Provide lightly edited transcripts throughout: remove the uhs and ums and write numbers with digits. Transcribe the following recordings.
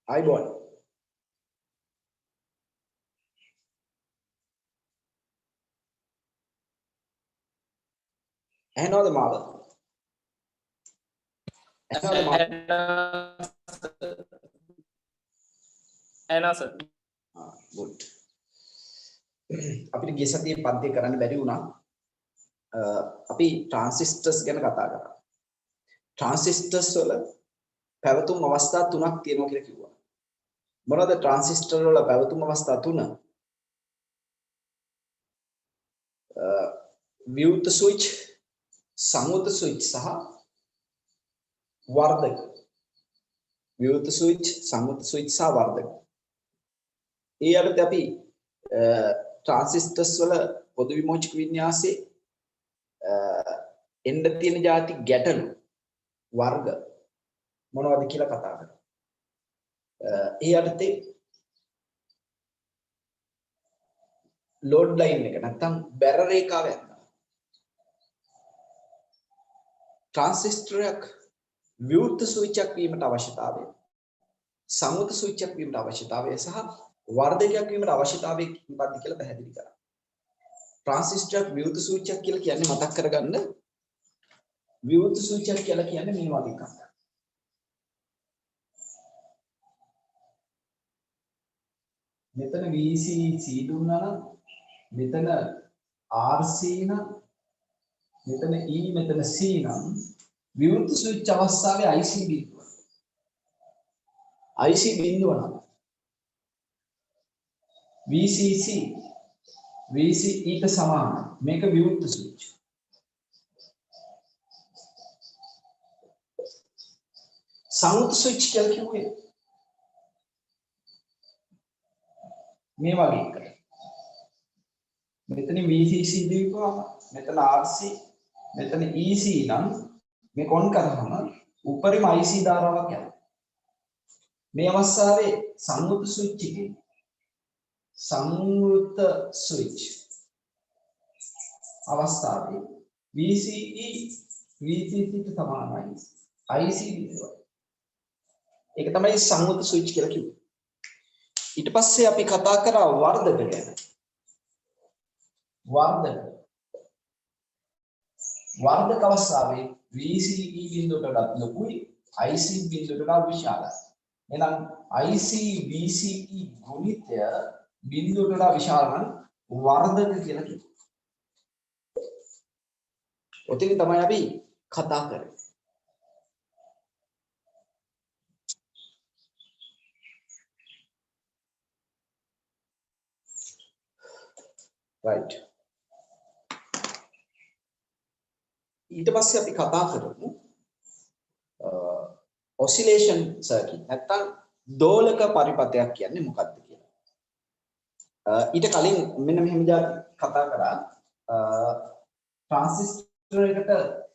අයිබෝන් ඇහෙනවද මාව? ඇහෙනවද මාව? ඇහෙනවා සර්. good. අපිට ගිය සතියේ පන්තිය කරන්න බැරි වුණා. අපි ට්‍රාන්සිස්ටර්ස් ගැන කතා කරා. ට්‍රාන්සිස්ටර්ස් වල පැවතුම් අවස්ථා තුනක් තියෙනවා කියලා කිව්වා. මොනවද ට්‍රාන්සිස්ටර් වල පැවතුම් අවස්ථා තුන? විවෘත ස්විච්, සංවෘත ස්විච් සහ වර්ධක. විවෘත ස්විච්, සංවෘත ස්විච් සහ වර්ධක. ඒ යටතේ අපි ට්‍රාන්සිස්ටර්ස් වල පොදු විමෝචක වින්‍යාසයේ එන්න තියෙන ಜಾති ගැටලු වර්ග මොනවද කියලා කතා කරා. ඒ යටතේ ලෝඩ් ලයින් එක නැත්තම් බැර රේඛාව යනවා. ට්‍රාන්සිස්ටරයක් විවෘත ස්විච් එකක් වීමට අවශ්‍යතාවය, සංවෘත ස්විච් එකක් වීමට අවශ්‍යතාවය සහ වර්ධකයක් වීමට අවශ්‍යතාවය මොකක්ද කියලා පැහැදිලි කරා. ට්‍රාන්සිස්ටරයක් විවෘත ස්විච් එකක් කියලා කියන්නේ මතක් කරගන්න. විවෘත ස්විච් එකක් කියලා කියන්නේ මේ වගේ එකක්. මෙතන VCC දුන්නා නම් මෙතන RC නම් මෙතන E මෙතන C නම් විවෘත ස්විච් අවස්ථාවේ IC බිඳුව. IC බිඳුව නම් VCC VCE ට සමානයි. මේක විවෘත ස්විච්. සංවෘත ස්විච් කියලා කිව්වේ මේ වගේ එකක්. මෙතන VCC දීපුවාම මෙතන RC මෙතන EC නම් මේ කොන් කරාම උඩරිම IC ධාරාවක් යනවා. මේ අවස්ථාවේ සංවෘත ස්විච් එකේ සංවෘත ස්විච් අවස්ථාවේ VCE VCC ට සමානයි IC බිඳුවයි. ඒක තමයි සංවෘත ස්විච් කියලා කිව්වේ. ඊට පස්සේ අපි කතා කරා වර්ධක ගැන. වර්ධක අවස්ථාවේ VCE බිඳුවට වඩා ලොකුයි, IC බිඳුවට වඩා විශාලයි. එහෙනම් IC VCE ගුණිතය බිඳුවට වඩා විශාල නම් වර්ධක කියලා කියනවා. ඔතන තමයි අපි කතා කරන්නේ. right. ඊට පස්සේ අපි කතා කරමු oscillation circuit නැත්නම් දෝලක පරිපථයක් කියන්නේ මොකක්ද කියලා. ඊට කලින් මෙන්න මෙහෙම කතා කරා ට්‍රාන්සිස්ටර් එකට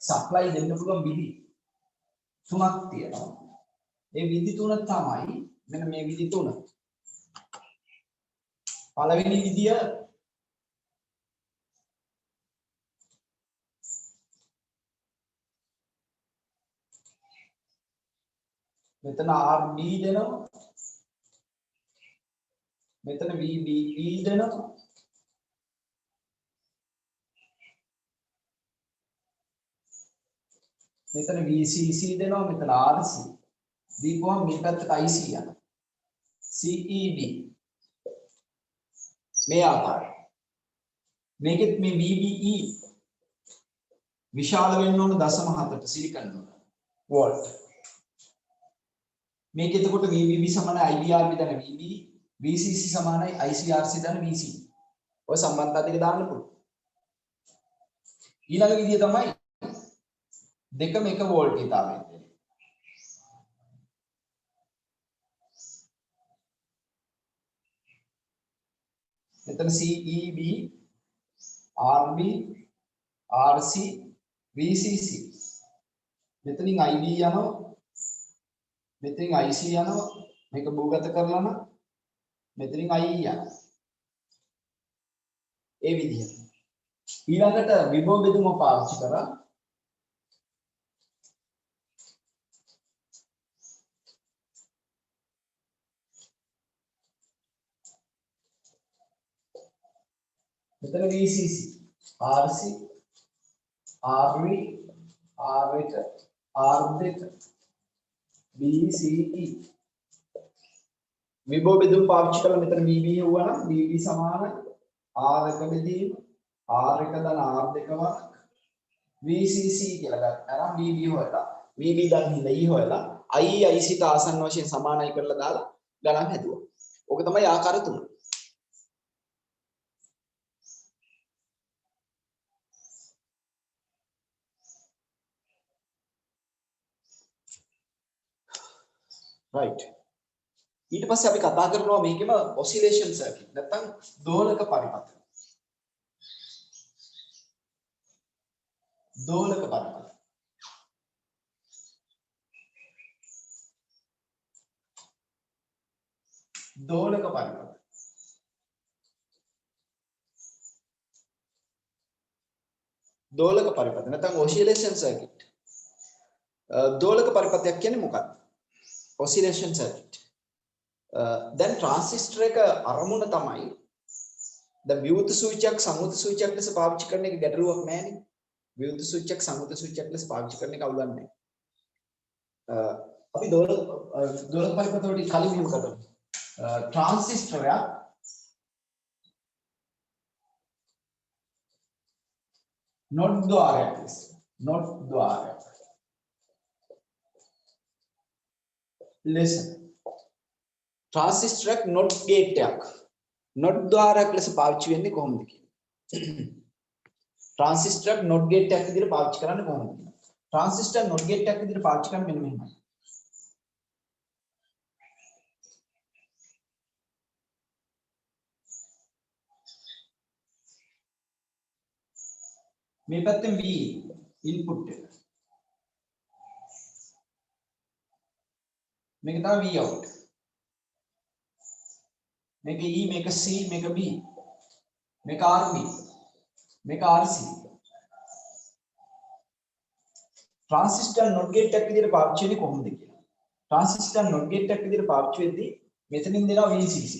සප්ලයි දෙන්න පුළුවන් විදි තුනක් තියෙනවා. මේ විදි තුන තමයි මෙන්න මේ විදි තුන. පළවෙනි විදිය මෙතන RB දෙනවා, මෙතන VBE දෙනවා, මෙතන VCC දෙනවා, මෙතන RC දීපුවම මේ පැත්තට IC යනවා. CEB මේ ආකාරය. මේකෙත් මේ VBE විශාල වෙන්න ඕන 0.7ට සිලිකන් වෝල්ට්. මේක එතකොට VBB සමානයි IBRB දන VB, VCC සමානයි ICRC දන VC. ඔය සම්බන්ධතා දෙක දාන්න පුළුවන්. ඊළඟ විදිය තමයි දෙකම එක වෝල්ටීයතාවයෙන් දෙන්නේ. මෙතන CEB, RB, RC, VCC. මෙතනින් IB යනවා, මෙතනින් IC යනවා, මේක භූගත කරලා නම් මෙතනින් IE යනවා. ඒ විදිහට. ඊළඟට විභව බෙදුම පාවිච්චි කරා මෙතන VCC RC RV R1 R2 BCE විභව බෙදුම් පාවිච්චි කරලා මෙතන VB හුවා නම් VB සමාන R1 බෙදීම R1 ධන R2 වරක් VCC කියලා ගන්න. අරන් VB හොයලා VB දැන් හිඳයි හොයලා I IC ට ආසන්න වශයෙන් සමානයි කරලා දාලා ගණන් හැදුවා. ඕක තමයි ආකාර තුන. right. ඊට පස්සේ අපි කතා කරනවා මේකෙම oscillation circuit නැත්නම් දෝලක පරිපථ. දෝලක පරිපථ. දෝලක පරිපථ. දෝලක පරිපථ නැත්නම් oscillation circuit. දෝලක පරිපථයක් කියන්නේ මොකක්ද? oscillation circuit. දැන් ट्रांसिस्टर එක අරමුණ තමයි දැන් විවෘත සූචියක් සම්මුත සූචියක් ලෙස පාවිච්චි කරන එක ගැටලුවක් නෑනේ. විවෘත සූචියක් සම්මුත සූචියක් ලෙස පාවිච්චි කරන එක අවුලක් නෑ. අපි දෝලක පරිපථ වලට කලින් මෙහෙම කරමු. ट्रांसिस्टर එක not द्वारයක් ලෙස not द्वारයක් listen ट्रांसिस्टर එක not gate එකක් not द्वारයක් ලෙස පාවිච්චි වෙන්නේ කොහොමද කියන්නේ ट्रांसिस्टर එක not gate එකක් විදිහට පාවිච්චි කරන්නේ කොහොමද ट्रांसिस्टर not gate එකක් විදිහට පාවිච්චි කරන්නේ මෙන්න මෙහෙමයි මේ පැත්තෙන් V input එක මේක තමයි V out මේක E මේක C මේක B මේක RB මේක RC ट्रांसिस्टर not gate එකක් විදිහට පාවිච්චි වෙන්නේ කොහොමද කියලා ट्रांसिस्टर not gate එකක් විදිහට පාවිච්චි වෙද්දී මෙතනින් දෙනවා VCC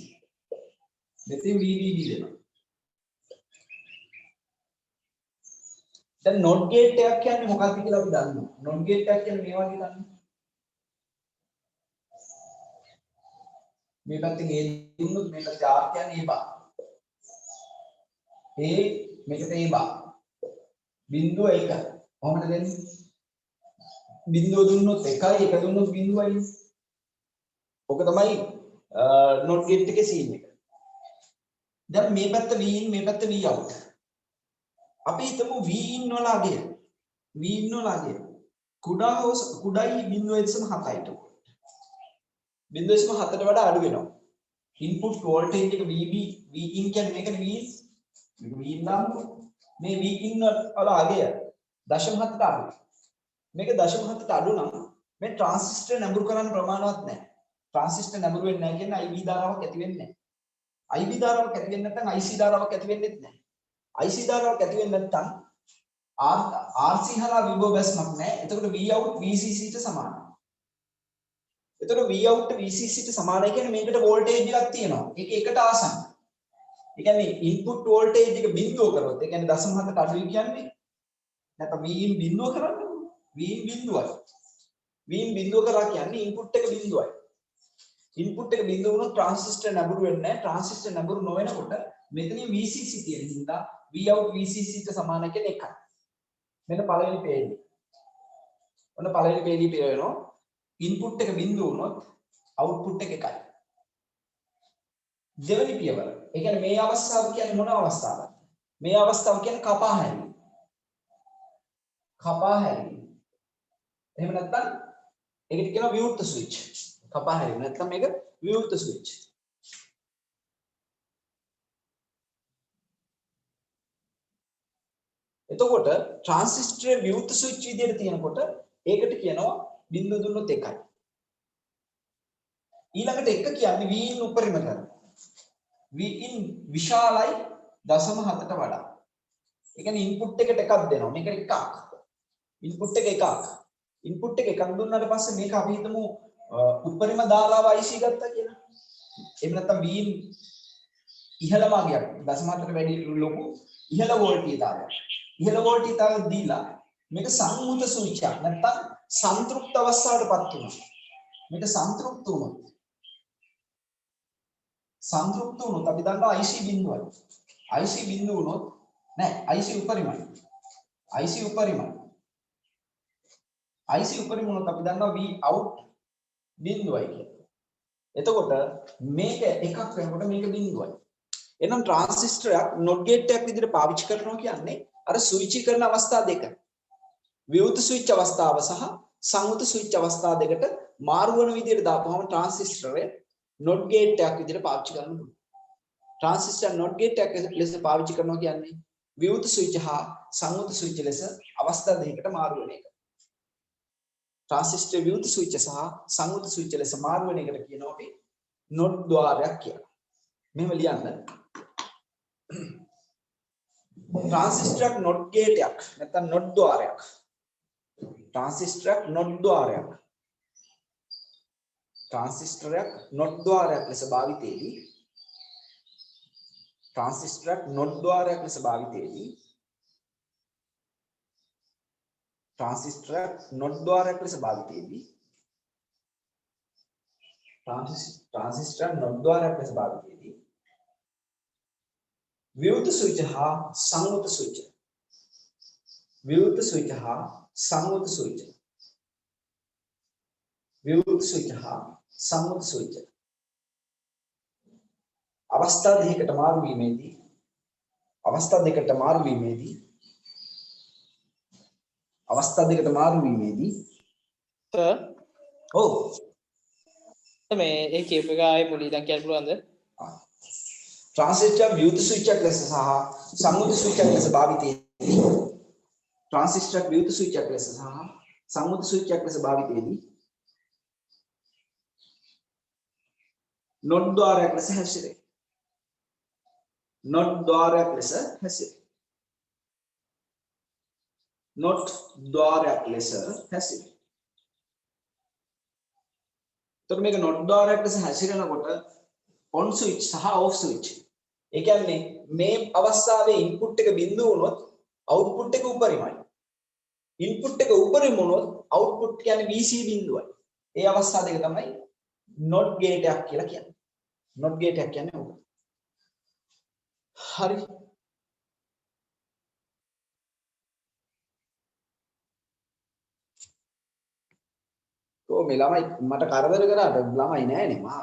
මෙතනින් VBB දෙනවා දැන් not gate එකක් කියන්නේ මොකක්ද කියලා අපි දන්නවා not gate එකක් කියන්නේ මේ වගේ දන්නවා මේ පැත්තෙන් A දුන්නොත් මේ පැත්තේ R කියන්නේ A bar. A මේකට A bar. බිංදුව 1. කොහොමද දෙන්නේ? බිංදුව දුන්නොත් 1යි 1 දුන්නොත් බිංදුවයි. ඔක තමයි not gate එකේ scene එක. දැන් මේ පැත්ත V in මේ පැත්ත V out. අපි හිතමු V in වල අගය. V in වල අගය. කුඩායි 0.7යි. 0.7ට වඩා අඩු වෙනවා. ඉන්පුට් වෝල්ටේජ් එක VB V in කියන්නේ මේකනේ V in. මේක V in නම් මේ V in වල අගය 0.7ට අඩු. මේක 0.7ට අඩු නම් මේ ට්‍රාන්සිස්ටර් නැඹුරු කරන්න ප්‍රමාණවත් නැහැ. ට්‍රාන්සිස්ටර් නැඹුරු වෙන්නේ නැහැ කියන්නේ IB ධාරාවක් ඇති වෙන්නේ නැහැ. IB ධාරාවක් ඇති වෙන්නේ නැත්නම් IC ධාරාවක් ඇති වෙන්නේ නැහැ. IC ධාරාවක් ඇති වෙන්නේ නැත්නම් RC හරහා විභව බැස්මක් නැහැ. එතකොට V out VCC ට සමානයි. එතකොට V out VCC ට සමානයි කියන්නේ මේකට වෝල්ටේජ් එකක් තියෙනවා. ඒක එකට ආසන්න. ඒ කියන්නේ ඉන්පුට් වෝල්ටේජ් එක බිඳුව කරොත් ඒ කියන්නේ 0.7ට අඩුයි කියන්නේ නැත්නම් V in බිඳුව කරන්නේ V in බිඳුවයි. V in බිඳුව කරා කියන්නේ ඉන්පුට් එක බිඳුවයි. ඉන්පුට් එක බිඳුව වුණොත් ට්‍රාන්සිස්ටර් නැඹුරු වෙන්නේ නැහැ. ට්‍රාන්සිස්ටර් නැඹුරු නොවෙනකොට මෙතනින් VCC තියෙන හින්දා V out VCC ට සමාන කියන්නේ එකයි. මෙන්න පළවෙනි පේජ් එක. ඔන්න පළවෙනි පේජ් එක වෙනවා. ඉන්පුට් එක බිඳුව වුණොත් අවුට්පුට් එක එකයි. දෙවෙනි පියවර. ඒ කියන්නේ මේ අවස්ථාව කියන්නේ මොන අවස්ථාවක්ද? මේ අවස්ථාව කියන්නේ කපා හැරීම. කපා හැරීම. එහෙම නැත්නම් ඒකට කියනවා විවෘත ස්විච්. කපා හැරීම නැත්නම් මේක විවෘත ස්විච්. එතකොට ට්‍රාන්සිස්ටරේ විවෘත ස්විච් විදියට තියෙනකොට ඒකට කියනවා බිඳුව දුන්නොත් එකයි. ඊළඟට එක කියන්නේ V in උපරිම කරන. V in විශාලයි 0.7ට වඩා. ඒ කියන්නේ ඉන්පුට් එකට එකක් දෙනවා. මේක එකක්. ඉන්පුට් එක එකක්. ඉන්පුට් එක එකක් දුන්නාට පස්සේ මේක අපි හිතමු උපරිම ධාරාව IC ගත්තා කියලා. එහෙම නැත්නම් V in ඉහළ මාර්ගයක් දශම 4ට වැඩි ලොකු ඉහළ වෝල්ටීයතාවයක්. ඉහළ වෝල්ටීයතාවය දීලා මේක සංයුත සූචියක් නැත්නම් සන්තුෂ්ත අවස්ථාවටපත් වෙනවා. මේක සන්තුෂ්ත වුණොත් අපි දන්නවා IC බිඳුවයි. IC බිඳුව වුණොත් නෑ IC උපරිමයි. IC උපරිමයි. IC උපරිම වුණොත් අපි දන්නවා V out බිඳුවයි කියලා. එතකොට මේක එකක් වෙනකොට මේක බිඳුවයි. එහෙනම් ට්‍රාන්සිස්ටරයක් නොට් ගේට් එකක් විදිහට පාවිච්චි කරනවා කියන්නේ අර ස්විචීකරණ අවස්ථා දෙක. විවෘත ස්විච් අවස්ථාව සහ සංවෘත ස්විච් අවස්ථා දෙකට මාරු වන විදිහට දාපුවම ට්‍රාන්සිස්ටරේ නොට් ගේට් එකක් විදිහට පාවිච්චි කරන්න පුළුවන්. ට්‍රාන්සිස්ටර් නොට් ගේට් එකක් ලෙස පාවිච්චි කරනවා කියන්නේ විවෘත ස්විච් හා සංවෘත ස්විච් ලෙස අවස්ථා දෙකකට මාරු වෙන එක. ට්‍රාන්සිස්ටර් විවෘත ස්විච් සහ සංවෘත ස්විච් ලෙස මාරු වෙන එකට කියනවා අපි නොට් ద్వාරයක් කියලා. මෙහෙම ලියන්න. ट्रांसिस्टर नॉट गेट යක් නැත්නම් නොට් ద్వාරයක් ट्रांसिस्टर නොට් ద్వාරයක් ट्रांसिस्टरයක් නොට් ద్వාරයක් ලෙස භාවිතයේදී ट्रांसिस्टर නොට් ద్వාරයක් ලෙස භාවිතයේදී ट्रांसिस्टर නොට් ద్వාරයක් ලෙස භාවිතයේදී ट्रांसिस्टर නොට් ద్వාරයක් ලෙස භාවිතයේදී विवृत स्विच हा संवृत स्विच विवृत स्विच हा संवृत स्विच विवृत स्विच हा संवृत स्विच अवस्था දෙකකට මාරු වීමේදී අවස්ථා දෙකකට මාරු වීමේදී ඔව් මේ ඒ කීප එක ආයේ මුලින් ඉඳන් කියන්න පුළුවන්ද? ट्रांसिस्टर विद्युत स्विचයක් ලෙස සහ සංවෘත ස්විචයක් ලෙස භාවිතයේදී ट्रांसिस्टर विद्युत स्विचයක් ලෙස සහ සංවෘත ස්විචයක් ලෙස භාවිතයේදී නොට් ద్వාරයක් ලෙස හැසිරේ. නොට් ద్వාරයක් ලෙස හැසිරේ. නොට් ద్వාරයක් ලෙස හැසිරේ. එතකොට මේක නොට් ద్వාරයක් ලෙස හැසිරෙනකොට on switch සහ off switch. ඒ කියන්නේ මේ අවස්ථාවේ ඉන්පුට් එක බිඳුව වුණොත් අවුට්පුට් එක උපරිමයි. ඉන්පුට් එක උපරිම වුණොත් අවුට්පුට් කියන්නේ VC බිඳුවයි. ඒ අවස්ථා දෙක තමයි not gate එකක් කියලා කියන්නේ. not gate එකක් කියන්නේ ඕක. හරි. මේ ළමයි මට කරදර කරාට ළමයි නෑනේ මා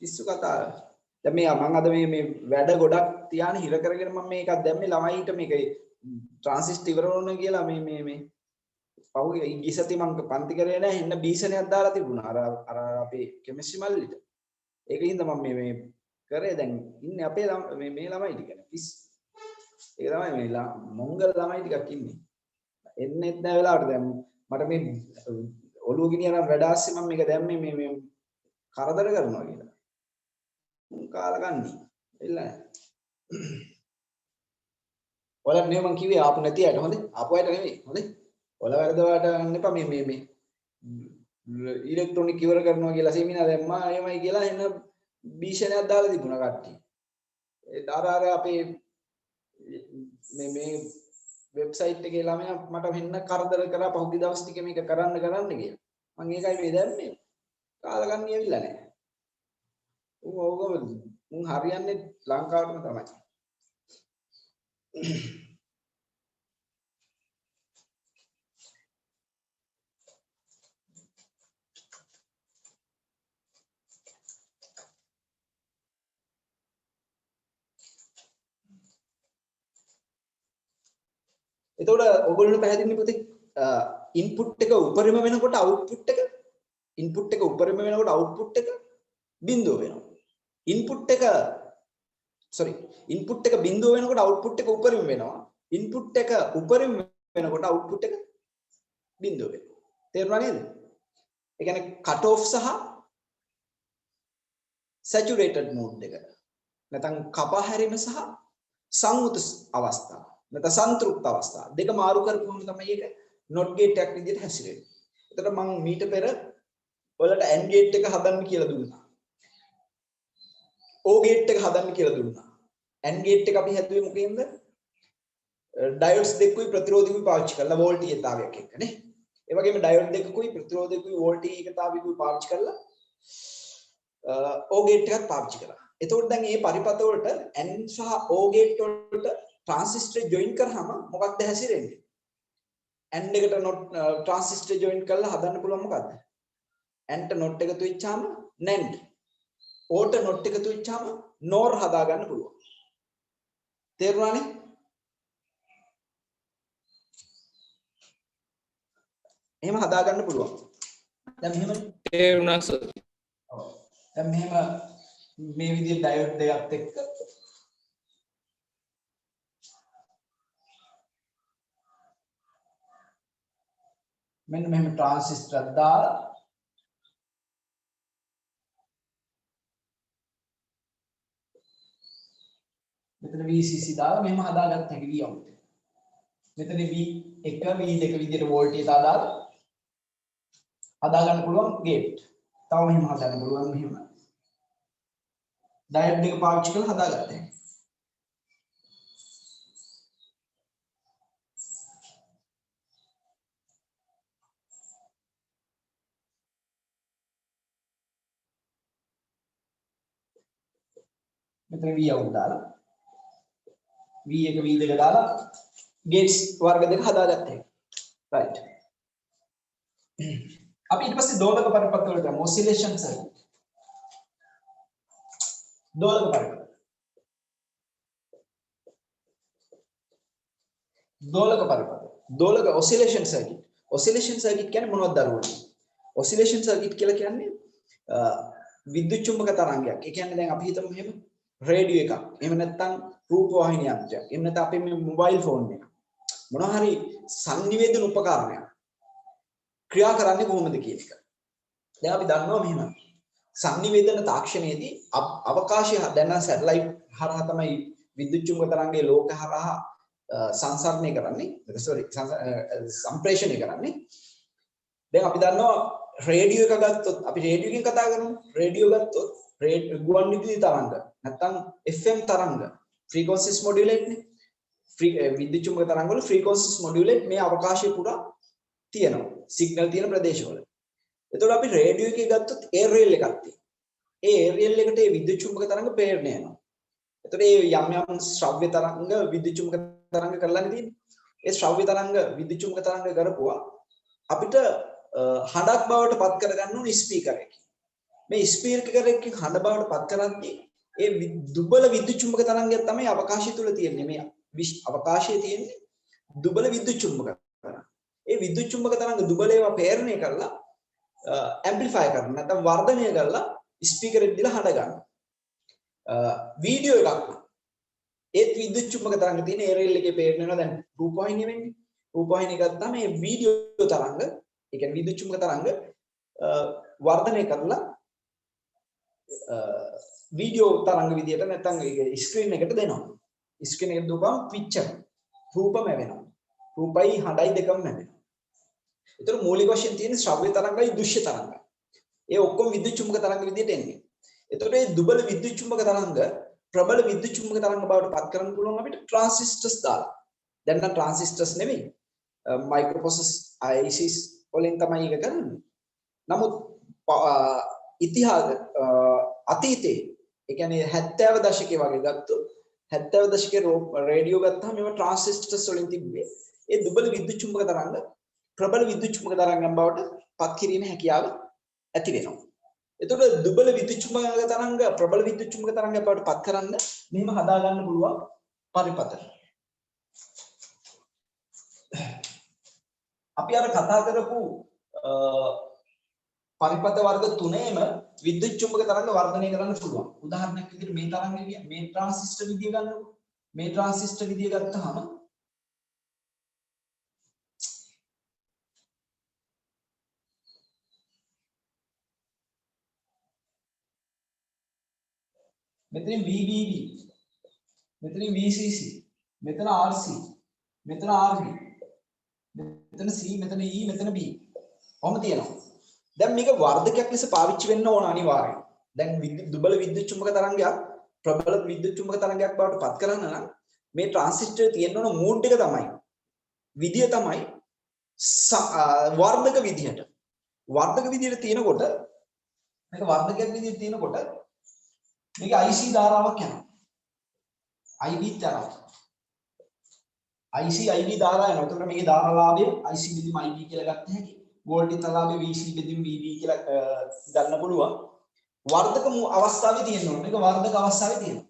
පිස්සු කතා. දැන් මේ මම අද මේ වැඩ ගොඩක් තියාන හිර කරගෙන මම මේකක් දැම්මේ ළමයිට මේක ට්‍රාන්සිස්ටර් ඉවර වුණා කියලා මේ පහුගිය ඉගිසති මම පන්ති කරේ නෑ එන්න බීසණයක් දාලා තිබුණා අර අපේ කෙමිස්ට්‍රි මල්ලිට. ඒකින්ද මම මේ කරේ දැන් ඉන්නේ අපේ මේ ළමයි ටිකනේ පිස්. ඒක තමයි මේ මොංගල් ළමයි ටිකක් ඉන්නේ. එන්නෙත් නෑ වෙලාවට දැන් මට මේ ඔළුව ගිනියනම් වැඩ ආස්සේ මම මේක දැම්මේ මේ කරදර කරනවා කියලා. කාලකන්ණි එල්ල නැහැ. ඔයාලට නේ මං කිව්වේ ආපු නැති අයට හොඳේ. ආපු අයට නෙමෙයි හොඳේ. ඔයාලා වැරදවට ගන්න එපා මේ ඉලෙක්ට්‍රොනික ඉවර කරනවා කියලා සෙමිනාර් දැම්මා එහෙමයි කියලා එන්න භීෂණයක් දාලා තිබුණා කට්ටිය. ඒ දාරාර අපේ මේ වෙබ්සයිට් එකේ ළමයා මට වෙන්න කරදර කරා පහුගිය දවස් ටිකේ මේක කරන්න කියලා. මං ඒකයි මේ දැම්මේ. කාලකන්ණි ඇවිල්ලා නැහැ. ඕක මුන් හරියන්නේ ලංකාවටම තමයි. එතකොට ඔයගොල්ලෝ පැහැදිලි පුතේ ඉන්පුට් එක උපරිම වෙනකොට අවුට්පුට් එක ඉන්පුට් එක උපරිම වෙනකොට අවුට්පුට් එක බිඳුව වෙනවා. ඉන්පුට් එක බිඳුව වෙනකොට අවුට්පුට් එක උපරිම වෙනවා. ඉන්පුට් එක උපරිම වෙනකොට අවුට්පුට් එක බිඳුව වෙනවා. තේරුණා නේද? ඒ කියන්නේ කට් ඔෆ් සහ සැචුරේටඩ් මෝඩ් එක. නැත්නම් කපා හැරීම සහ සංවෘත අවස්ථාව. නැත්නම් සන්තුෂ්ත අවස්ථාව. දෙක මාරු කරපුවම තමයි ඒක not gate එකක් විදිහට හැසිරෙන්නේ. එතකොට මම මීට පෙර ඔයාලට AND gate එක හදන්න කියලා දුන්නා. O gate එක හදන්න කියලා දුන්නා. AND gate එක අපි හැදුවේ මොකෙන්ද? ඩයෝඩ්ස් දෙකකුයි ප්‍රතිරෝධකුයි පාවිච්චි කරලා වෝල්ටීයතාවයක් එක්ක නේ. ඒ වගේම ඩයෝඩ් දෙකකුයි ප්‍රතිරෝධකුයි වෝල්ටීයතාවකුයි පාවිච්චි කරලා O gate එකක් පාවිච්චි කරා. එතකොට දැන් මේ පරිපථ වලට N සහ O gate වලට ट्रांसिस्टर ජොයින් කරාම මොකක්ද හැසිරෙන්නේ? N එකට not ट्रांसिस्टर ජොයින් කරලා හදන්න පුළුවන් මොකද්ද? N ට not එකතු වෙච්චාම NAND. O ට not එකතු වෙච්චාම NOR හදා ගන්න පුළුවන්. තේරුණානේ? එහෙම හදා ගන්න පුළුවන්. දැන් මෙහෙම තේරුණා සර්. ඔව්. දැන් මෙහෙම මේ විදිහේ ඩයෝඩ් දෙකත් එක්ක මෙන්න මෙහෙම ट्रांसिस्टर දාලා මෙතන VCC දාලා මෙහෙම හදාගත්ත හැකි Vout. මෙතන V1 V2 විදිහට වෝල්ටේජ් දාලා හදා ගන්න පුළුවන් ගේට්. තව මෙහෙම හදන්න පුළුවන් මෙහෙම. ඩයෝඩ් එක පාවිච්චි කරලා හදාගත්තා. මෙතන V out දාලා V1 V2 දාලා ගේට්ස් වර්ග දෙක හදාගත්තා. රයිට්. අපි ඊට පස්සේ දෝලක පරිපථ වලට යමු. Oscillation circuit. දෝලක පරිපථ. දෝලක පරිපථ. දෝලක oscillation circuit. Oscillation circuit කියන්නේ මොනවද දරුවනේ? ඔසිලේෂන් සර්කිට් කියලා කියන්නේ විද්‍යුත් චුම්බක තරංගයක්. ඒ කියන්නේ දැන් අපි හිතමු මෙහෙම රේඩියෝ එකක්. එහෙම නැත්නම් රූප වාහිනී යන්ත්‍රයක්. එහෙම නැත්නම් අපේ මේ මොබයිල් ෆෝන් එක. මොනවා හරි සංනිවේදන උපකරණයක්. ක්‍රියා කරන්නේ කොහොමද කියන එක. දැන් අපි දන්නවා මෙහෙම සංනිවේදන තාක්ෂණයේදී අවකාශය දැන් සැටලයිට් හරහා තමයි විද්‍යුත් චුම්බක තරංගයේ ලෝක හරහා සංසරණය කරන්නේ. සම්ප්‍රේෂණය කරන්නේ. දැන් අපි දන්නවා රේඩියෝ එක ගත්තොත් අපි රේඩියෝ එකෙන් කතා කරමු. රේඩියෝ ගත්තොත් ගුවන් විදුලි තරංග නැත්නම් FM තරංග ෆ්‍රීකවන්සිස් මොඩියුලේට් නේ. විද්‍යුත් චුම්බක තරංග වල ෆ්‍රීකවන්සිස් මොඩියුලේට් මේ අවකාශය පුරා තියෙනවා. සිග්නල් තියෙන ප්‍රදේශවල. එතකොට අපි රේඩියෝ එකේ ගත්තොත් ඒරියල් එකක් තියෙනවා. ඒ ඒරියල් එකට මේ විද්‍යුත් චුම්බක තරංග ප්‍රේරණය වෙනවා. එතකොට මේ යම් යම් ශ්‍රව්‍ය තරංග විද්‍යුත් චුම්බක තරංග කරලානේ තියෙන්නේ. ඒ ශ්‍රව්‍ය තරංග විද්‍යුත් චුම්බක තරංග කරපුවා අපිට හඬක් බවට පත් කරගන්න ඕන ස්පීකර් එකකින්. මේ ස්පීකර් එකකින් හඬ බවට පත් කරද්දී ඒ දුබල විද්‍යුත් චුම්බක තරංගයක් තමයි අවකාශය තුල තියෙන්නේ. මේ අවකාශයේ තියෙන්නේ දුබල විද්‍යුත් චුම්බක තරංග. ඒ විද්‍යුත් චුම්බක තරංග දුබල ඒවා ප්‍රේරණය කරලා ඇම්ප්ලිෆයි කරනවා. නැත්නම් වර්ධනය කරලා ස්පීකර් එකට දීලා හඬ ගන්නවා. වීඩියෝ එකක් ඒත් විද්‍යුත් චුම්බක තරංග තියෙන ඒරියල් එකේ ප්‍රේරණය වෙනවා. දැන් රූපවාහිනිය වෙන්නේ. රූපවාහිනිය ගත්තාම මේ වීඩියෝ තරංග, ඒ කියන්නේ විද්‍යුත් චුම්බක තරංග වර්ධනය කරලා වීඩියෝ තරංග විදියට නැත්නම් ස්ක්‍රීන් එකට දෙනවා. ස්ක්‍රීන් එකට දුවපම පික්චර් රූපම වෙනවා. රූපයි හඬයි දෙකම ලැබෙනවා. ඒතර මූලික වශයෙන් තියෙන ශ්‍රව්‍ය තරංගයි දෘශ්‍ය තරංගයි. ඒ ඔක්කොම විද්‍යුත් චුම්බක තරංග විදියට එන්නේ. ඒතකොට මේ දුබල විද්‍යුත් චුම්බක තරංග ප්‍රබල විද්‍යුත් චුම්බක තරංග බවට පත් කරන්න පුළුවන් අපිට ට්‍රාන්සිස්ටර්ස් දාලා. දැන් නම් ට්‍රාන්සිස්ටර්ස් නෙමෙයි. මයික්‍රෝප්‍රොසෙස් ICs වලින් තමයි ඒක කරන්නේ. නමුත් අතීතයේ ඒ කියන්නේ 70 දශකයේ වගේ ගත්තොත් 70 දශකයේ රේඩියෝ ගත්තාම මේවා ට්‍රාන්සිස්ටර්ස් වලින් තිබ්බේ. ඒ දුබල විද්‍යුත් චුම්බක තරංග ප්‍රබල විද්‍යුත් චුම්බක තරංගම් බවට පත් කිරීමේ හැකියාව ඇති වෙනවා. එතකොට දුබල විද්‍යුත් චුම්බක තරංග ප්‍රබල විද්‍යුත් චුම්බක තරංගයක් බවට පත් කරන්න මෙහෙම හදා ගන්න පුළුවන් පරිපථ. අපි අර කතා කරපු පරිපථ වර්ග තුනේම විද්‍යුත් චුම්බක තරංග වර්ධනය කරන්න පුළුවන්. උදාහරණයක් විදිහට මේ තරංගය මේ ට්‍රාන්සිස්ටර් විදිය ගන්නකො. මේ ට්‍රාන්සිස්ටර් විදිය ගත්තාම මෙතන VBB, මෙතන VCC, මෙතන RC, මෙතන RB, මෙතන C, මෙතන E, මෙතන B. ඔහොම තියෙනවා. දැන් මේක වර්ධකයක් ලෙස පාවිච්චි වෙන්න ඕන අනිවාර්යයෙන්. දැන් දුබල විද්‍යුත් චුම්බක තරංගයක් ප්‍රබල විද්‍යුත් චුම්බක තරංගයක් බවට පත් කරන්න නම් මේ ට්‍රාන්සිස්ටරේ තියෙන ඕන මූඩ් එක තමයි විදිය තමයි වර්ධක විදියට. වර්ධක විදියට තියෙනකොට මේක වර්ධකයක් විදියට තියෙනකොට මේක IC ධාරාවක් යනවා. IB තරම්. IC IB ධාරාව යනවා. එතකොට මේකේ ධාරාලාභය IC බෙදීම IB කියලා ගත්ත හැකි. වෝල්ටේජ්ලාභය VC බෙදීම VB කියලා ගන්න පුළුවන්. වර්ධක අවස්ථාවේ තියෙනවා. මේක වර්ධක අවස්ථාවේ තියෙනවා.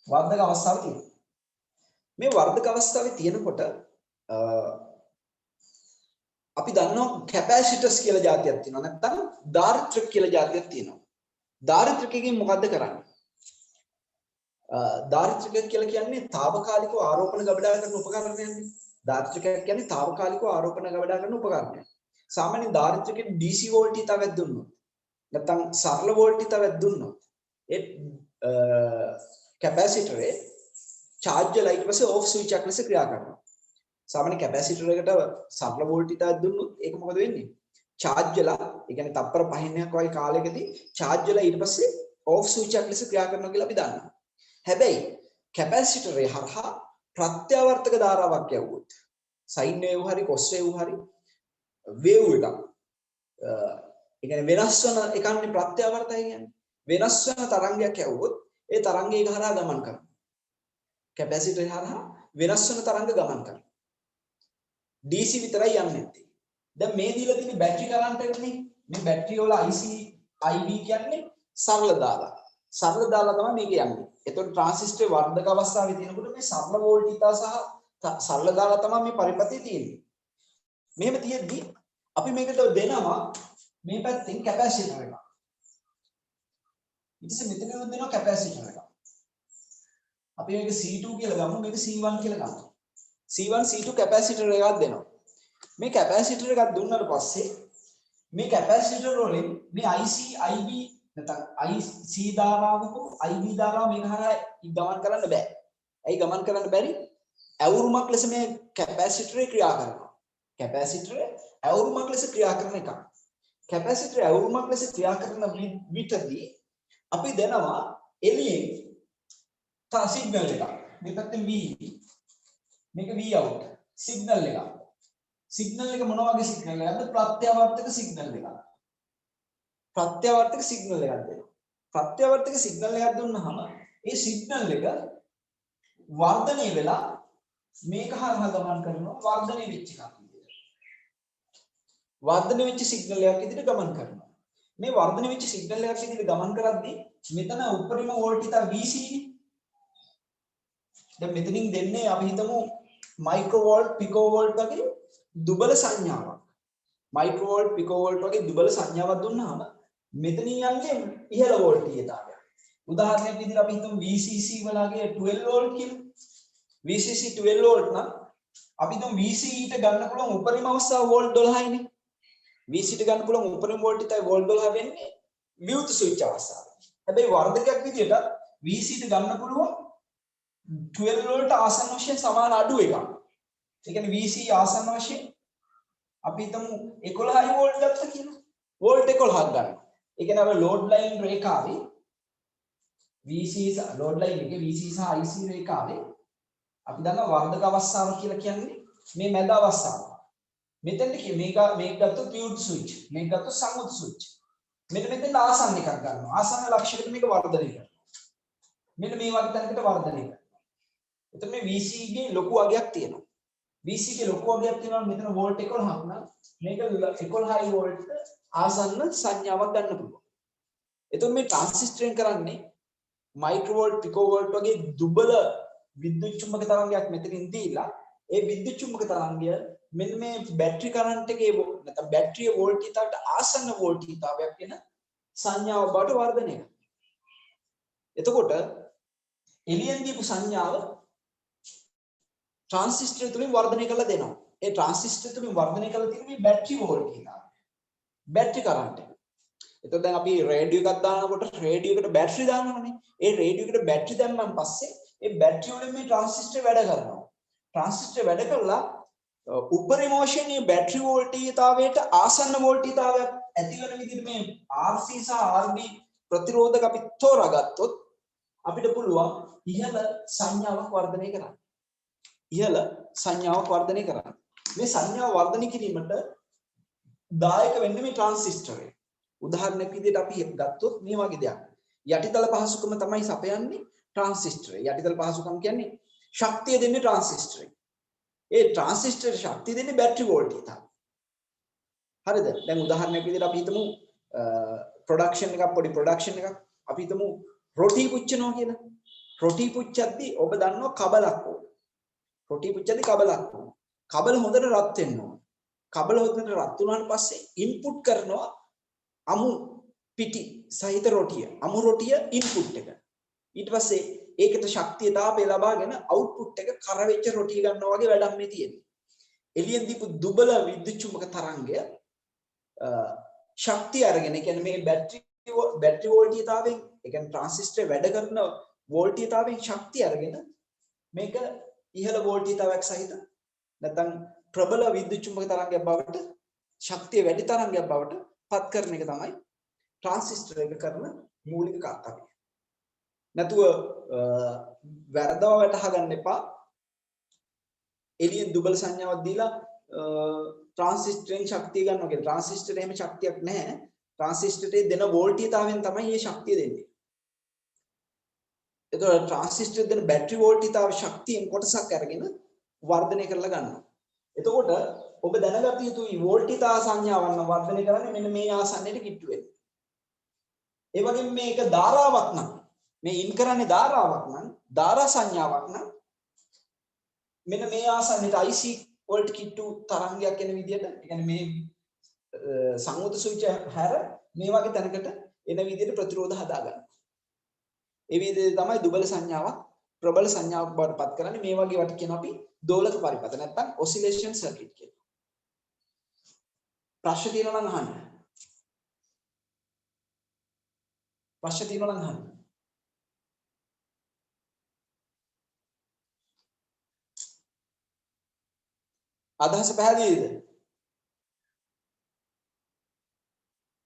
වර්ධක අවස්ථාවේ තියෙනවා. මේ වර්ධක අවස්ථාවේ තියෙනකොට අපි දන්නවා කැපැසිටර්ස් කියලා જાතියක් තියෙනවා. නැත්නම් ධාරිත්‍රක කියලා જાතියක් තියෙනවා. ධාරිත්‍රකයෙන් මොකද්ද කරන්නේ? ධාරිත්‍රක කියලා කියන්නේ తాවකාලිකව ආරෝපණ ගබඩා කරන උපකරණයක්නේ. ධාරිත්‍රක කියන්නේ తాවකාලිකව ආරෝපණ ගබඩා කරන උපකරණයක්. සාමාන්‍ය ධාරිත්‍රකෙ DC වෝල්ටීයතාවයක් දුන්නොත් නැත්නම් සරල වෝල්ටීයතාවයක් දුන්නොත් ඒ කැපැසිටරේ charge වෙලා ඊට පස්සේ off switch එකක් ලෙස ක්‍රියා කරනවා. සාමාන්‍ය කැපැසිටර් එකට සරල වෝල්ටීයතාවයක් දුන්නොත් ඒක මොකද වෙන්නේ? charge වෙලා ඒ කියන්නේ තප්පර 5ක් වගේ කාලයකදී charge වෙලා ඊට පස්සේ off switch එකක් ලෙස ක්‍රියා කරනවා කියලා අපි දන්නවා. හැබැයි කැපැසිටරේ හරහා ප්‍රත්‍යාවර්තක ධාරාවක් යවුවොත් sine wave හරි cos wave හරි wave එකක් ඒ කියන්නේ වෙනස් වෙන එකන්නේ ප්‍රත්‍යාවර්තය කියන්නේ වෙනස් වෙන තරංගයක් යවුවොත් ඒ තරංගය හරහා ගමන් කරනවා. කැපැසිටරේ හරහා වෙනස් වෙන තරංග ගමන් කරනවා. DC විතරයි යන්නේ නැත්තේ. දැන් මේ දීලා තියෙන බැටරි කරන්ට් එකනේ. මේ බැටරි වල IC IB කියන්නේ සරල දාලා. සරල දාලා තමයි මේක යන්නේ. එතකොට ට්‍රාන්සිස්ටරේ වර්ධක අවස්ථාවේ තියෙනකොට මේ සරල වෝල්ටීයතාව සහ සරල දාලා තමයි මේ පරිපථය තියෙන්නේ. මෙහෙම තියෙද්දි අපි මේකට දෙනවා මේ පැත්තෙන් කැපැසිටර් එකක්. ඊට පස්සේ මෙතන දෙනවා කැපැසිටර් එකක්. අපි මේක C2 කියලා ගමු මේක C1 කියලා ගමු. C1 C2 කැපැසිටර් එකක් දෙනවා. මේ කැපැසිටර් එකක් දුන්නාට පස්සේ මේ කැපැසිටර් වලින් මේ IC IB නැත්නම් IC ධාරාවක IB ධාරාව මේක හරහා ගමන් කරන්න බෑ. ඇයි ගමන් කරන්න බැරි? ඇවුරුමක් ලෙස මේ කැපැසිටරේ ක්‍රියා කරනවා. කැපැසිටරේ ඇවුරුමක් ලෙස ක්‍රියා කරන එක. කැපැසිටරේ ඇවුරුමක් ලෙස ක්‍රියා කරන විටදී අපි දෙනවා එළියෙන් තා සිග්නල් එකක්. මේ පැත්තෙන් V මේක V out සිග්නල් එකක්. සිග්නල් එක මොන වගේ සිග්නල් එකක්ද? ප්‍රත්‍යාවර්තක සිග්නල් එකක්. ප්‍රත්‍යාවර්තක සිග්නල් එකක් දෙනවා. ප්‍රත්‍යාවර්තක සිග්නල් එකක් දුන්නාම ඒ සිග්නල් එක වර්ධනය වෙලා මේක හරහා ගමන් කරනවා වර්ධනය වෙච්ච එකක් විදිහට. වර්ධනය වෙච්ච සිග්නල් එකක් විදිහට ගමන් කරනවා. මේ වර්ධනය වෙච්ච සිග්නල් එකක් විදිහට ගමන් කරද්දී මෙතන උපරිම වෝල්ටීයතාව VC නේ. දැන් මෙතනින් දෙන්නේ අපි හිතමු මයික්‍රෝවෝල්ට් පිකෝවෝල්ට් වගේ දුබල සංඥාවක්. මයික්‍රෝවෝල්ට් පිකෝවෝල්ට් වගේ දුබල සංඥාවක් දුන්නාම මෙතනින් යන්නේ ඉහළ වෝල්ටීයතාවය. උදාහරණයක් විදිහට අපි හිතමු VCC වලගේ 12 වෝල්ට් කියලා. VCC 12 වෝල්ට් නම් අපි හිතමු VC ඊට ගන්න පුළුවන් උපරිම අවස්ථාව වෝල්ට් 12යි නේ. VC ට ගන්න පුළුවන් උපරිම වෝල්ටීයතාවය වෝල්ට් 12 වෙන්නේ විවෘත ස්විච් අවස්ථාවේ. හැබැයි වර්ධකයක් විදිහට VC ට ගන්න පුළුවන් 12 වෝල්ට් ආසන්න වශයෙන් සමාන අඩු එකක්. ඒ කියන්නේ VC ආසන්න වශයෙන් අපි හිතමු 11යි වෝල්ට් ගත්තා කියලා. වෝල්ට් 11ක් ගන්න. ඒ කියන්නේ අපේ ලෝඩ් ලයින් රේඛාවේ VC ලෝඩ් ලයින් එකේ VC සහ IC රේඛාවේ අපි දන්නා වර්ධක අවස්ථාව කියලා කියන්නේ මේ මැද අවස්ථාව. මෙතෙන්ද මේක ගත්තොත් විවෘත ස්විච්. මේක ගත්තොත් සංවෘත ස්විච්. මෙතෙන් ආසන්න එකක් ගන්නවා. ආසන්න ලක්ෂයකට මේක වර්ධනය කරනවා. මෙන්න මේ වගේ තැනකට වර්ධනය කරනවා. එතකොට මේ VC ගේ ලොකු අගයක් තියෙනවා. VC ගේ ලොකු අගයක් තියෙනවා මෙතන වෝල්ට් 11ක් නම් මේක 11යි වෝල්ට් ආසන්න සංඥාවක් ගන්න පුළුවන්. එතකොට මේ ට්‍රාන්සිස්ටරෙන් කරන්නේ මයික්‍රෝවෝල්ට් පිකෝවෝල්ට් වගේ දුබල විද්‍යුත් චුම්බක තරංගයක් මෙතනින් දීලා ඒ විද්‍යුත් චුම්බක තරංගය මෙන්න මේ බැටරි කරන්ට් එකේ නැත්නම් බැටරිය වෝල්ටීයතාවට ආසන්න වෝල්ටීයතාවයක් වෙන සංඥාව බවට වර්ධනය කරනවා. එතකොට එළියෙන් දීපු සංඥාව ट्रांसिस्टर තුලින් වර්ධනය කරලා දෙනවා. ඒ ट्रांसिस्टर තුලින් වර්ධනය කරලා තියෙන මේ බැටරි වෝල්ටේජ් බැටරි කරන්ට් එක. එතකොට දැන් අපි රේඩියෝ එකක් දානකොට රේඩියෝ එකට බැටරි දානවනේ. ඒ රේඩියෝ එකට බැටරි දැම්මන් පස්සේ ඒ බැටරි වලින් මේ ट्रांसिस्टर වැඩ කරනවා. ट्रांसिस्टर වැඩ කරලා උපරිම වශයෙන් මේ බැටරි වෝල්ටේජ්තාවයට ආසන්න වෝල්ටේජ්තාවයක් ඇති වෙන විදිහට මේ RC සහ RB ප්‍රතිරෝධක අපි තෝරාගත්තොත් අපිට පුළුවන් ඉහළ සංඥාවක් වර්ධනය කරන්න. ඉහළ සංඥාවක් වර්ධනය කරන්න. මේ සංඥාව වර්ධනය කිරීමට දායක වෙන්නේ මේ ට්‍රාන්සිස්ටරය. උදාහරණයක් විදිහට අපි ගත්තොත් මේ වගේ දෙයක්. යටිතල පහසුකම තමයි සපයන්නේ ට්‍රාන්සිස්ටරය. යටිතල පහසුකම කියන්නේ ශක්තිය දෙන්නේ ට්‍රාන්සිස්ටරය. ඒ ට්‍රාන්සිස්ටර් ශක්තිය දෙන්නේ බැටරි වෝල්ටේජ් තමයි. හරිද? දැන් උදාහරණයක් විදිහට අපි හිතමු ප්‍රොඩක්ෂන් එකක් පොඩි ප්‍රොඩක්ෂන් එකක් අපි හිතමු රොටි පුච්චනවා කියලා. රොටි පුච්චද්දී ඔබ දන්නවා කබලක් ඕන. රොටි පුච්චද්දී කබලක් ඕන. කබල හොඳට රත් වෙන්න ඕන. කබල හොඳට රත් වුණාට පස්සේ ඉන්පුට් කරනවා අමු පිටි සහිත රොටිය. අමු රොටිය ඉන්පුට් එක. ඊට පස්සේ ඒකට ශක්තිය තාපය ලබාගෙන අවුට්පුට් එක කරවෙච්ච රොටිය ගන්නවා වගේ වැඩක් මේ තියෙන්නේ. එළියෙන් දීපු දුබල විද්‍යුත් චුම්බක තරංගය ශක්තිය අරගෙන, ඒ කියන්නේ මේ බැටරි වෝල්ටීයතාවයෙන්, ඒ කියන්නේ ට්‍රාන්සිස්ටර් වැඩ කරන වෝල්ටීයතාවයෙන් ශක්තිය අරගෙන මේක ඉහළ වෝල්ටීයතාවයක් සහිත නැත්නම් ප්‍රබල විද්‍යුත් චුම්බක තරංගයක් බවට, ශක්තිය වැඩි තරංගයක් බවට පත් කරන එක තමයි ට්‍රාන්සිස්ටර් එක කරන මූලික කාර්යය. නැතුව වැරදව වැටහා ගන්න එපා. එළියෙන් දුබල සංඥාවක් දීලා ට්‍රාන්සිස්ටරෙන් ශක්තිය ගන්නවා කියලා. ට්‍රාන්සිස්ටරේ එහෙම ශක්තියක් නැහැ. ට්‍රාන්සිස්ටරේ දෙන වෝල්ටීයතාවයෙන් තමයි මේ ශක්තිය දෙන්නේ. ඒතකොට ට්‍රාන්සිස්ටර් දෙන බැටරි වෝල්ටීයතාව ශක්තියෙන් කොටසක් අරගෙන වර්ධනය කරලා ගන්නවා. එතකොට ඔබ දැනගත යුතුයි වෝල්ටීයතාව සංඥාවන් වර්ධනය කරන්නේ මෙන්න මේ ආසන්නයට කිට්ටු වෙන්නේ. ඒ වගේම මේක ධාරාවක් නම්, මේ ඉන් කරන්නේ ධාරාවක් නම්, ධාරා සංඥාවක් නම් මෙන්න මේ ආසන්නයට IC වෝල්ට් කිට්ටු තරංගයක් එන විදිහට, ඒ කියන්නේ මේ සංයුත ස්විච් හැර මේ වගේ තැනකට එන විදිහට ප්‍රතිරෝධ හදා ගන්න. ඒ විදිහට තමයි දුබල සංඥාවක් ප්‍රබල සංඥාවක් බවට පත් කරන්නේ. මේ වගේ වට කියන අපි දෝලක පරිපථ නැත්නම් ඔසිලේෂන් සර්කිට් කියලා. ප්‍රශ්න තියෙනවා නම් අහන්න. ප්‍රශ්න තියෙනවා නම් අහන්න. අදහස පැහැදිලිද?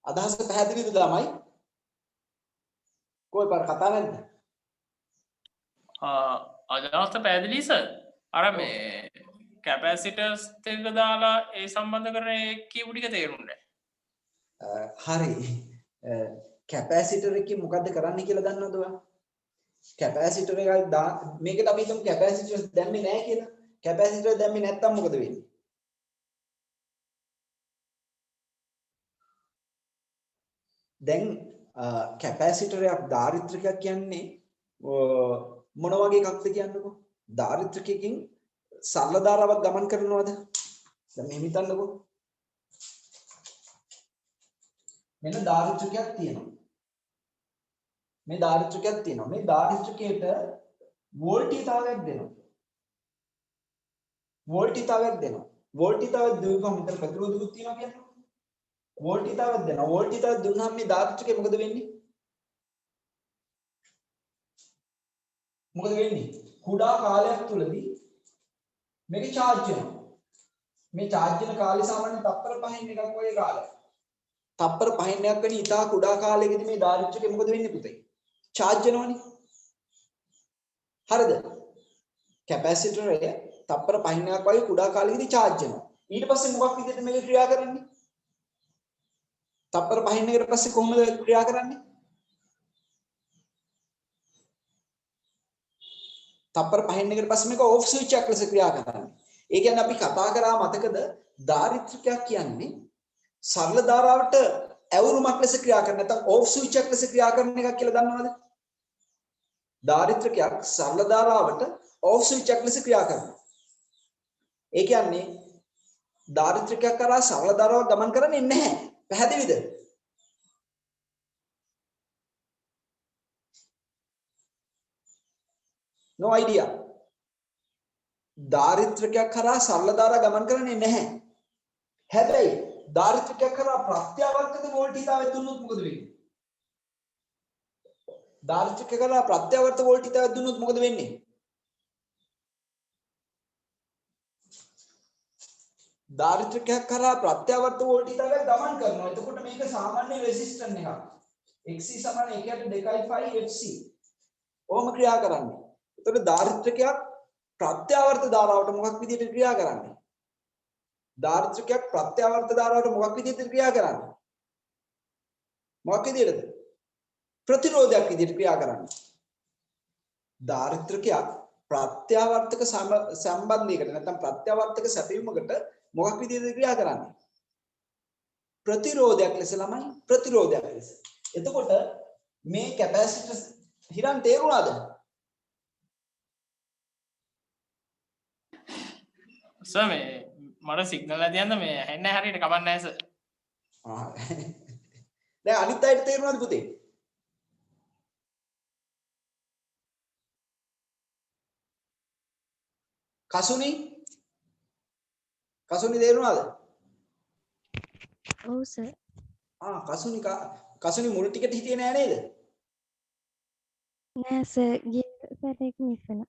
අදහස පැහැදිලිද ළමයි? කොයි පාර කතා නැද්ද? අදහස පැහැදිලි සර්. අර මේ කැපැසිටර්ස් එක දාලා ඒ සම්බන්ධ කරන කියපු ටික තේරුණා. හරි. කැපැසිටර් එකකින් මොකද්ද කරන්න කියලා දන්නවද ඔයා? කැපැසිටර් එකයි මේකට අපි හිතමු කැපැසිටර් දැම්මේ නැහැ කියලා. කැපැසිටර් දැම්මේ නැත්තම් මොකද වෙන්නේ? දැන් කැපැසිටරයක් ධාරිත්‍රිකයක් කියන්නේ මොන වගේ එකක්ද කියන්නකෝ? ධාරිත්‍රිකයකින් සරල ධාරාවක් ගමන් කරනවද? දැන් මෙහෙම හිතන්නකෝ. මෙන්න ධාරිත්‍රිකයක් තියෙනවා. මේ ධාරිත්‍රිකයක් තියෙනවා. මේ ධාරිත්‍රිකයට වෝල්ටීයතාවයක් දෙනවා. වෝල්ටීයතාවයක් දෙනවා. වෝල්ටීයතාවයක් දුවපම මෙතන ප්‍රතිරෝධකුත් තියෙනවා කියන්නේ. වෝල්ටීයතාවයක් දෙනවා. වෝල්ටීයතාවයක් දුන්නාම මේ ධාරිත්‍රිකය මොකද වෙන්නේ? මොකද වෙන්නේ? කුඩා කාලයක් තුලදී මේක charge වෙනවා. මේ charge වෙන කාලය සාමාන්‍යයෙන් තප්පර 5න් එකක් වගේ කාලයක්. තප්පර 5න් එකක් වෙන ඉතා කුඩා කාලයකදී මේ ධාරිත්‍රිකය මොකද වෙන්නේ පුතේ? charge වෙනවනේ. හරිද? කැපැසිටර් එක තප්පර 5න් එකක් වගේ කුඩා කාලයකදී charge වෙනවා. ඊට පස්සේ මොකක් විදිහට මේක ක්‍රියා කරන්නේ? තප්පර 5න් එකට පස්සේ කොහොමද ක්‍රියා කරන්නේ? තප්පර 5න් එකට පස්සේ මේක ඕෆ් ස්විච් එකක් ලෙස ක්‍රියා කරන්නේ. ඒ කියන්නේ අපි කතා කරා මතකද ධාරිත්‍රිකයක් කියන්නේ සරල ධාරාවට ඇවුරුමක් ලෙස ක්‍රියා කරන නැත්නම් ඕෆ් ස්විච් එකක් ලෙස ක්‍රියා කරන එකක් කියලා දන්නවද? ධාරිත්‍රිකයක් සරල ධාරාවට ඕෆ් ස්විච් එකක් ලෙස ක්‍රියා කරනවා. ඒ කියන්නේ ධාරිත්‍රිකයක් කරා සරල ධාරාවක් ගමන් කරන්නේ නැහැ. පැහැදිලිද? no idea. ධාරිත්‍රිකයක් කරා සරල ධාරා ගමන් කරන්නේ නැහැ. හැබැයි ධාරිත්‍රිකයක් කරා ප්‍රත්‍යාවර්තක වෝල්ටීයතාවය දුන්නොත් මොකද වෙන්නේ? ධාරිත්‍රිකයක් කරා ප්‍රත්‍යාවර්තක වෝල්ටීයතාවය දුන්නොත් මොකද වෙන්නේ? ධාරිත්‍රිකයක් කරා ප්‍රත්‍යාවර්තක වෝල්ටීයතාවය ගමන් කරනවා. එතකොට මේක සාමාන්‍ය රෙසිස්ටන්ස් එකක්. xc සමාන 1/2 fc. ඔහොම ක්‍රියා කරන්නේ. එතකොට ධාරිත්‍රකයක් ප්‍රත්‍යාවර්ත ධාරාවට මොකක් විදිහට ක්‍රියා කරන්නේ? ධාරිත්‍රකයක් ප්‍රත්‍යාවර්ත ධාරාවට මොකක් විදිහට ක්‍රියා කරන්නේ? මොකක් විදිහටද? ප්‍රතිරෝධයක් විදිහට ක්‍රියා කරන්නේ. ධාරිත්‍රකයක් ප්‍රත්‍යාවර්තක සම්බන්ධයකට නැත්නම් ප්‍රත්‍යාවර්තක සැපයීමකට මොකක් විදිහට ක්‍රියා කරන්නේ? ප්‍රතිරෝධයක් ලෙස ළමයි ප්‍රතිරෝධයක් ලෙස. එතකොට මේ කැපැසිටර් හිරන් තේරුණාද? සර් මේ මට සිග්නල් එක තියන්න මේ ඇහෙන්නේ හරියට කමක් නැහැ සර්. දැන් අනිත් අයට තේරුණාද පුතේ? කසුනි තේරුණාද? ඔව් සර්. කසුනි මුල් ටිකට හිටියේ නෑ නේද? නෑ සර් ගිය සැරේක මිස් වුණා.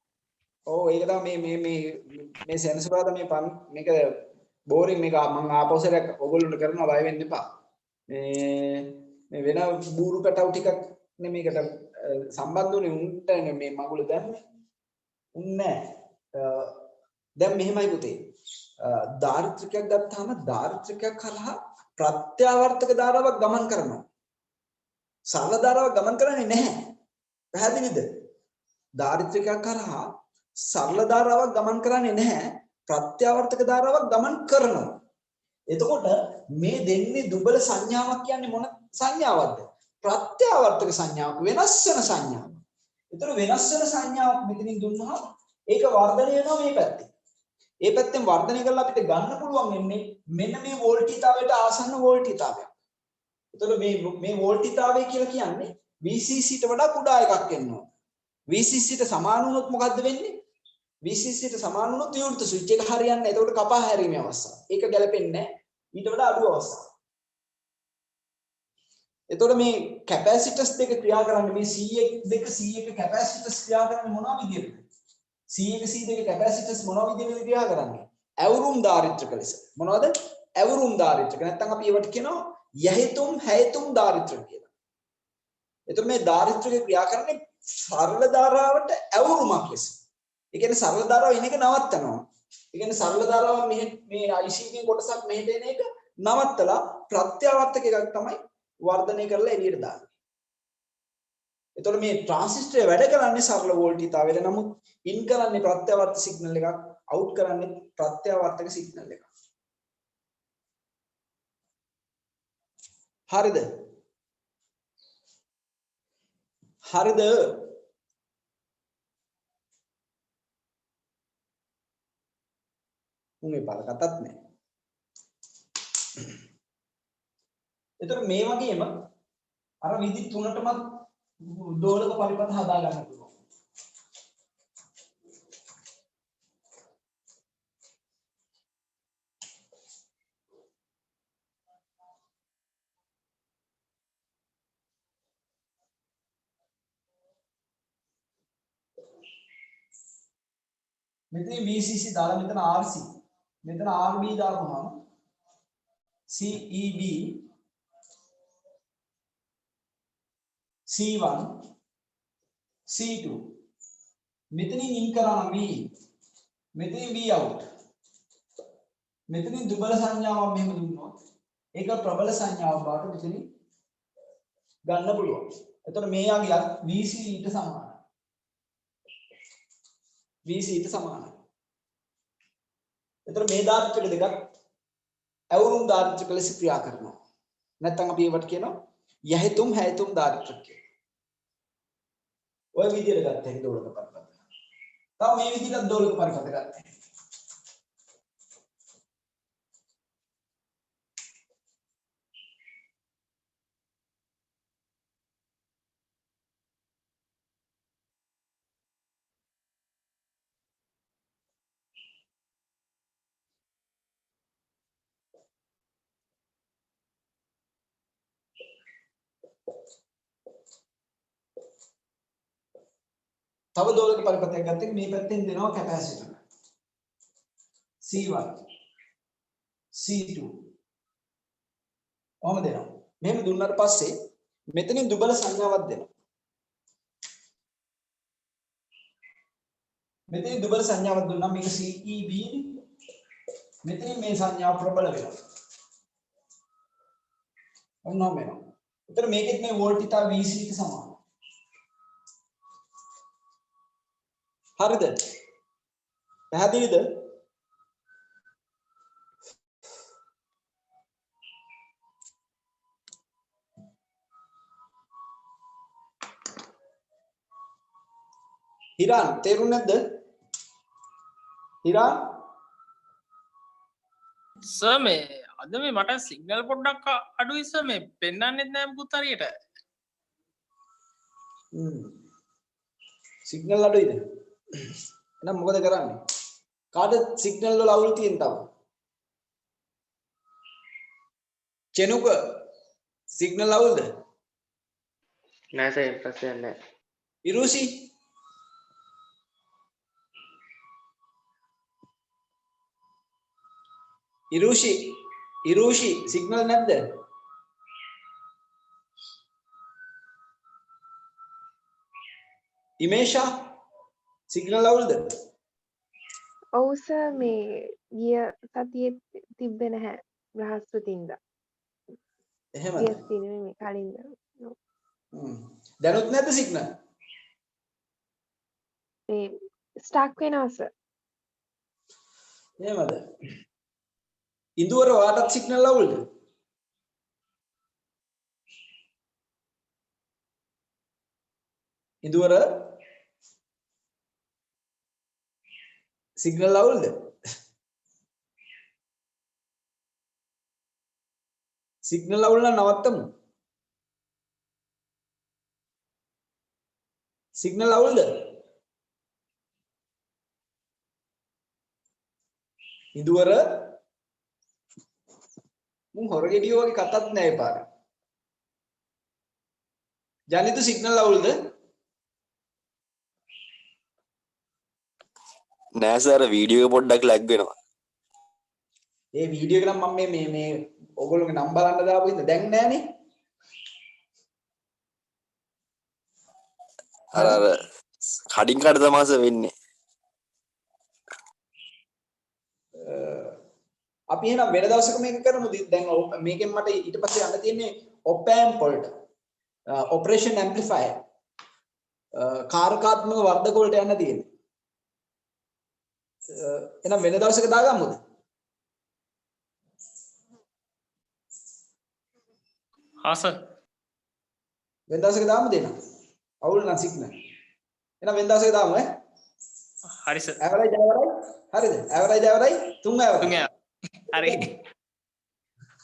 ඔව් ඒක තමයි මේ සෙනසුරාදා මේක බෝරින් මේක මම ආපෞසරයක් ඔයගොල්ලන්ට කරනවා බය වෙන්න එපා. මේ වෙන බූරු පැටවු ටිකක් නේ මේකට සම්බන්ධ වුනේ උන්ට මේ මගුල දැම්මේ. උන් නෑ. දැන් මෙහෙමයි පුතේ. ධාරිත්‍රිකයක් ගත්තාම ධාරිත්‍රිකයක් කරා ප්‍රත්‍යාවර්තක ධාරාවක් ගමන් කරනවා. සරල ධාරාවක් ගමන් කරන්නේ නැහැ. පැහැදිලිද? ධාරිත්‍රිකයක් කරා සරල ධාරාවක් ගමන් කරන්නේ නැහැ. ප්‍රත්‍යාවර්තක ධාරාවක් ගමන් කරනවා. එතකොට මේ දෙන්නේ දුබල සංඥාවක් කියන්නේ මොන සංඥාවක්ද? ප්‍රත්‍යාවර්තක සංඥාවක්, වෙනස් වෙන සංඥාවක්. ඒතර වෙනස් වෙන සංඥාවක් මෙතනින් දුන්නා ඒක වර්ධනය වෙනවා මේ පැත්තේ. ඒ පැත්තෙන් වර්ධනය කරලා අපිට ගන්න පුළුවන් වෙන්නේ මෙන්න මේ වෝල්ටීතාවයට ආසන්න වෝල්ටීතාවයක්. ඒතර මේ වෝල්ටීතාවය කියලා කියන්නේ VCC ට වඩා කුඩා එකක් වෙනවා. VCC ට සමාන වුණොත් මොකද්ද වෙන්නේ? VCC ට සමාන වුණොත් විවෘත ස්විච් එක හරියන්නේ නැහැ. ඒකට කපා හැරීමේ අවස්ථාව. ඒක ගැලපෙන්නේ නැහැ. ඊට වඩා අඩු අවස්ථාවක්. එතකොට මේ කැපැසිටර්ස් දෙක ක්‍රියා කරන්නේ මේ C1 කැපැසිටර්ස් ක්‍රියා කරන්නේ මොනවා විදිහටද? C1 C2 කැපැසිටර්ස් මොනවා විදිහටද ක්‍රියා කරන්නේ? ඇවුරුම් ධාරිත්‍රක ලෙස. මොනවද? ඇවුරුම් ධාරිත්‍රක. නැත්නම් අපි ඒවට කියනවා යහිතුම් හැයතුම් ධාරිත්‍රක කියලා. එතකොට මේ ධාරිත්‍රක ක්‍රියා කරන්නේ සරල ධාරාවට ඇවුරුමක් ලෙස. ඒ කියන්නේ සරල ධාරාව එන එක නවත්තනවා. ඒ කියන්නේ සරල ධාරාව මේ IC එකේ කොටසක් මෙහෙට එන එක නවත්තලා ප්‍රත්‍යාවර්තක එකක් තමයි වර්ධනය කරලා එළියට දාන්නේ. එතකොට මේ ට්‍රාන්සිස්ටරය වැඩ කරන්නේ සරල වෝල්ටීතාවයට. නමුත් ඉන් කරන්නේ ප්‍රත්‍යාවර්ත සිග්නල් එකක්, අවුට් කරන්නේ ප්‍රත්‍යාවර්තක සිග්නල් එකක්. හරිද? හරිද? උන්ගේ පාර කතාවක් නැහැ. එතකොට මේ වගේම අර විදි තුනටම දෝලක පරිපථ හදා ගන්න පුළුවන්. මෙතන VCC දාලා මෙතන RC මෙතන RB දාපුවම CEB C1 C2 මෙතනින් ඉන් කරා V මෙතනින් V out මෙතනින් දුබල සංඥාවක් මෙහෙම දුන්නොත් ඒක ප්‍රබල සංඥාවක් බවට මෙතනින් ගන්න පුළුවන්. එතකොට මේ යගියත් VC ඊට සමානයි. VC ඊට සමානයි. එතකොට මේ ධාරිත්‍රක දෙකක් ඇවුරුම් ධාරිත්‍රක ලෙස ක්‍රියා කරනවා. නැත්නම් අපි ඒවට කියනවා යහිතුම් හැයතුම් ධාරිත්‍රක කියලා. ඔය විදිහට ගත්ත හැකි දෝලක පරිපථ. තව මේ විදිහට දෝලක පරිපථ ගත්ත හැකි. තව දෝලක පරිපථයක් ගත්තේ මේ පැත්තෙන් දෙනවා කැපැසිටර් C1 C2 ඔහම දෙනවා. මෙහෙම දුන්නාට පස්සේ මෙතනින් දුබල සංඥාවක් දෙනවා. මෙතනින් දුබල සංඥාවක් දුන්නා මේක CEB නේ. මෙතනින් මේ සංඥාව ප්‍රබල වෙනවා. ඔන්නම වෙනවා. උතර මේකෙත් මේ වෝල්ටිතා VC ට සමානයි. හරිද? පැහැදිලිද? හිරාන් තේරුණේ නැද්ද? හිරාන් සර් මේ අද මේ මට සිග්නල් පොඩ්ඩක් අඩුයි සර් මේ පෙන්වන්නෙත් නෑ මුකුත් හරියට. සිග්නල් අඩුයිද? එහෙනම් මොකද කරන්නේ? කාද සිග්නල් වල අවුල් තියෙන තව? චෙනුක සිග්නල් අවුල්ද? නෑ සර් ප්‍රශ්නයක් නෑ. ඉරුසි ඉරුෂි සිග්නල් නැද්ද? ඉමේෂා සිග්නල් අවුල්ද? ඔව් සර් මේ ගිය සතියේ තිබ්බේ නැහැ බ්‍රහස්පතින්දා. එහෙමද? ගිය සතියේ නෙමෙයි මේ කලින්ද. දැනුත් නැද්ද සිග්නල්? මේ ස්ටක් වෙනවා සර්. එහෙමද? ඉඳුවර ඔයාටත් සිග්නල් අවුල්ද? ඉඳුවර සිග්නල් අවුල්ද? සිග්නල් අවුල් නම් නවත්තමු. සිග්නල් අවුල්ද? ඉඳුවර මුන් හොරගෙඩියෝ වගේ කතාවක් නෑ පාරේ. ජනිතු සිග්නල් අවුල්ද? නෑ සර් වීඩියෝ එක පොඩ්ඩක් ලැග් වෙනවා. ඒ වීඩියෝ එක නම් මම මේ ඔයගොල්ලෝගේ නම් බලන්න දාපු ඉඳ දැන් නෑනේ. අර කඩින් කඩ තමයි සර් වෙන්නේ. අපි එහෙනම් වෙන දවසක මේක කරමු. දැන් මේකෙන් මට ඊට පස්සේ යන්න තියෙන්නේ op amp වලට. Operation amplifier. කාරකාත්මක වර්ධක වලට යන්න තියෙන්නේ. එහෙනම් වෙන දවසක දාගමුද? හා සර්. වෙන දවසක දාමු දෙන්න. අවුල් නම් සිග්නල්. එහෙනම් වෙන දවසක දාමු ඈ. හරි සර්. ඇවරේජ් හරිද? Average 3 average. තුන් හරි.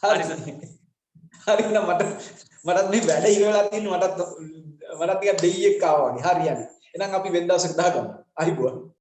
හරි සර්. හරි නම් මටත් මේ වැඩ ඉර වෙලා තියෙන මටත් ටිකක් දෙයියෙක් ආවා වගේ. හරියන්නේ. එහෙනම් අපි වෙන දවසක දාගමු. අයිබෝන්.